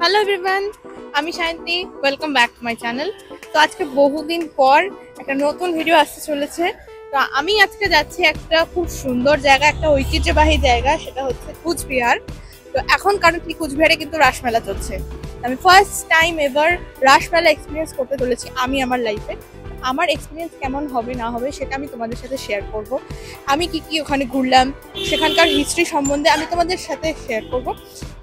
Hello everyone, আমি শান্তি। Welcome back to my channel. তো আজকে বহুদিন পর একটা নতুন ভিডিও আসতে চলেছে। তো আমি আজকে যাচ্ছি একটা খুব সুন্দর জায়গা, একটা ঐতিহ্যবাহী জায়গা, সেটা হচ্ছে কুচবিহার। তো এখন কারেন্টলি কুচবিহারে কিন্তু রাসমেলা চলছে। আমি ফার্স্ট টাইম এবার রাসমেলা এক্সপিরিয়েন্স করতে চলেছি আমি আমার লাইফে। আমার এক্সপিরিয়েন্স কেমন হবে না হবে সেটা আমি তোমাদের সাথে শেয়ার করব। আমি কি কি ওখানে ঘুরলাম, সেখানকার হিস্ট্রি সম্বন্ধে আমি তোমাদের সাথে শেয়ার করব।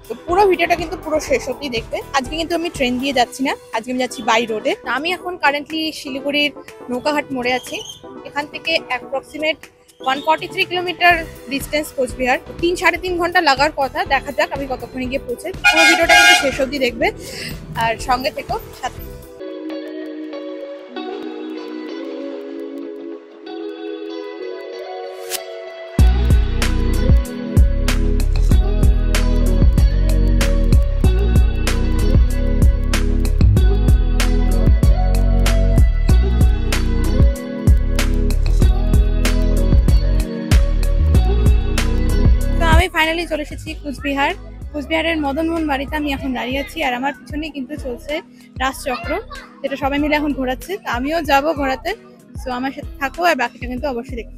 তো পুরো ভিডিওটা কিন্তু পুরো শেষ অবধি দেখবে। আজকে কিন্তু আমি ট্রেন দিয়ে যাচ্ছি না, আজকে আমি যাচ্ছি বাই রোডে। আমি এখন কারেন্টলি শিলিগুড়ির নৌকাহাট মোড়ে আছি। এখান থেকে অ্যাপ্রক্সিমেট 143 কিলোমিটার ডিস্টেন্স কোচবিহার। 3-3.5 ঘন্টা লাগার কথা, দেখা যাক আমি কতক্ষণে গিয়ে পৌঁছে। পুরো ভিডিওটা কিন্তু শেষ অবধি দেখবে আর সঙ্গে থেকো সাথে। ফাইনালি চলে এসেছি কুচবিহারের মদনমোহন বাড়িতে আমি এখন দাঁড়িয়ে আছি। আর আমার পিছনেই কিন্তু চলছে রাসচক্র, যেটা সবাই মিলে এখন ঘোরাচ্ছে। তো আমিও যাবো ঘোরাতে, তো আমার সাথে থাকো আর বাকিটা কিন্তু অবশ্যই দেখো।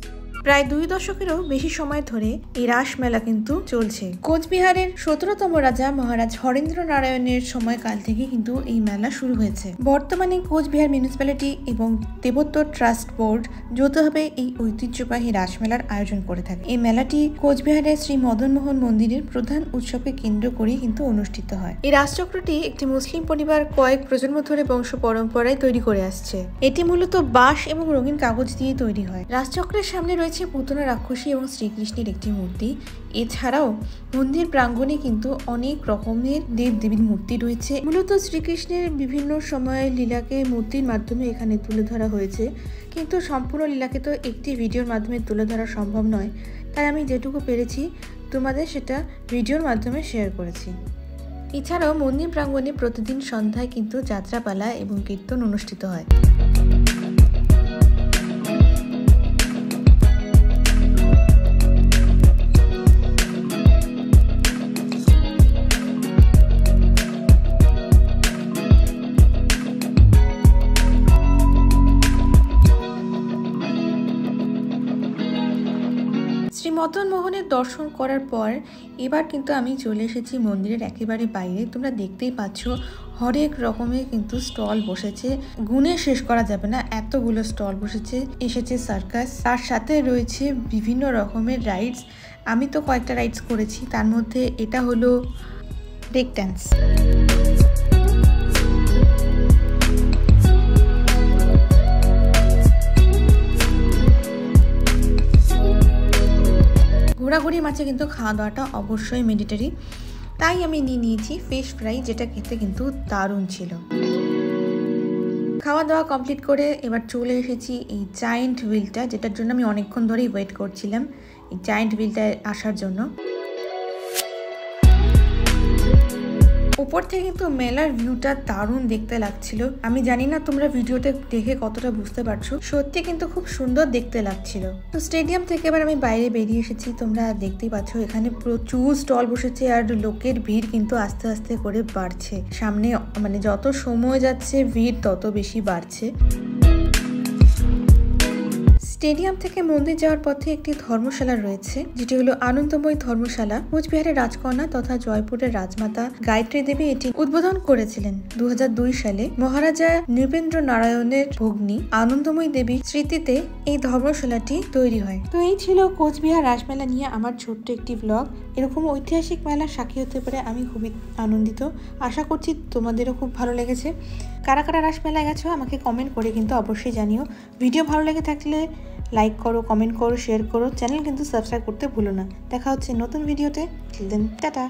প্রায় 2 দশকেরও বেশি সময় ধরে এই রাস মেলা কিন্তু চলছে। কোচবিহারের 17তম রাজা মহারাজ হরেন্দ্র নারায়ণের সময়কাল থেকে কিন্তু এই মেলা শুরু হয়েছে। বর্তমানে কোচবিহার মিউনিসিপ্যালিটি এবং দেবোত্তর ট্রাস্ট বোর্ড যৌথভাবে এই ঐতিহ্যবাহী রাসমেলার আয়োজন করে থাকে। এই মেলাটি কোচবিহারের শ্রী মদনমোহন মন্দিরের প্রধান উৎসবকে কেন্দ্র করে কিন্তু অনুষ্ঠিত হয়। এই রাসচক্রটি একটি মুসলিম পরিবার কয়েক প্রজন্ম ধরে বংশ পরম্পরায় তৈরি করে আসছে। এটি মূলত বাঁশ এবং রঙিন কাগজ দিয়ে তৈরি হয়। রাসচক্রের সামনে রয়েছে পুতনা রাক্ষসী এবং শ্রীকৃষ্ণের একটি মূর্তি। এছাড়াও মন্দির প্রাঙ্গণে কিন্তু অনেক রকমের দেব দেবীর মূর্তি রয়েছে। মূলত শ্রীকৃষ্ণের বিভিন্ন সময়ের লীলাকে মূর্তির মাধ্যমে এখানে তুলে ধরা হয়েছে, কিন্তু সম্পূর্ণ লীলাকে তো একটি ভিডিওর মাধ্যমে তুলে ধরা সম্ভব নয়, তাই আমি যেটুকু পেরেছি তোমাদের সেটা ভিডিওর মাধ্যমে শেয়ার করেছি। এছাড়াও মন্দির প্রাঙ্গণে প্রতিদিন সন্ধ্যায় কিন্তু যাত্রাপালা এবং কীর্তন অনুষ্ঠিত হয়। শ্রী মদন মোহনের দর্শন করার পর এবার কিন্তু আমি চলে এসেছি মন্দিরের একেবারে বাইরে। তোমরা দেখতেই পাচ্ছ হরেক রকমের কিন্তু স্টল বসেছে, গুণে শেষ করা যাবে না, এতগুলো স্টল বসেছে। এসেছে সার্কাস, তার সাথে রয়েছে বিভিন্ন রকমের রাইডস। আমি তো কয়েকটা রাইডস করেছি, তার মধ্যে এটা হলো ব্রেক ড্যান্স। ঘোরাঘুরি মাঝে কিন্তু খাওয়া দাওয়াটা অবশ্যই ম্যান্ডেটরি, তাই আমি নিয়েছি ফিশ ফ্রাই, যেটা খেতে কিন্তু দারুণ ছিল। খাওয়া দাওয়া কমপ্লিট করে এবার চলে এসেছি এই জায়েন্ট হুইলটা, যেটার জন্য আমি অনেকক্ষণ ধরেই ওয়েট করছিলাম এই জায়েন্ট হুইলটায় আসার জন্য। উপর থেকে কিন্তু মেলার ভিউটা দারুণ দেখতে লাগছিল। আমি জানি না তোমরা ভিডিওতে দেখে কতটা বুঝতে পারছো, সত্যি কিন্তু খুব সুন্দর দেখতে লাগছিল। তো স্টেডিয়াম থেকে এবার আমি বাইরে বেরিয়ে এসেছি, তোমরা দেখতেই পাচ্ছ এখানে প্রচুর স্টল বসেছে আর লোকের ভিড় কিন্তু আস্তে আস্তে করে বাড়ছে। সামনে মানে যত সময় যাচ্ছে ভিড় তত বেশি বাড়ছে। স্টেডিয়াম থেকে মন্দির যাওয়ার পথে একটি ধর্মশালা রয়েছে, যেটি হলো আনন্দময়ী ধর্মশালা। কোচবিহারের রাজকন্যা তথা জয়পুরের রাজমাতা গায়ত্রী দেবী এটি উদ্বোধন করেছিলেন 2002 সালে। মহারাজা নৃপেন্দ্র নারায়ণের ভগ্নী আনন্দময়ী দেবীর স্মৃতিতে এই ধর্মশালাটি তৈরি হয়। তো এই ছিল কোচবিহার রাসমেলা নিয়ে আমার ছোট্ট একটি ব্লগ। এরকম ঐতিহাসিক মেলার সাক্ষী হতে পারে আমি খুবই আনন্দিত। আশা করছি তোমাদেরও খুব ভালো লেগেছে। কারা কারা রাসমেলায় গেছো আমাকে কমেন্ট করে কিন্তু অবশ্যই জানিও। ভিডিও ভালো লেগে থাকলে লাইক করো, কমেন্ট করো, শেয়ার করো। চ্যানেল কিন্তু সাবস্ক্রাইব করতে ভুলো না। দেখা হচ্ছে নতুন ভিডিওতে। Till then tata.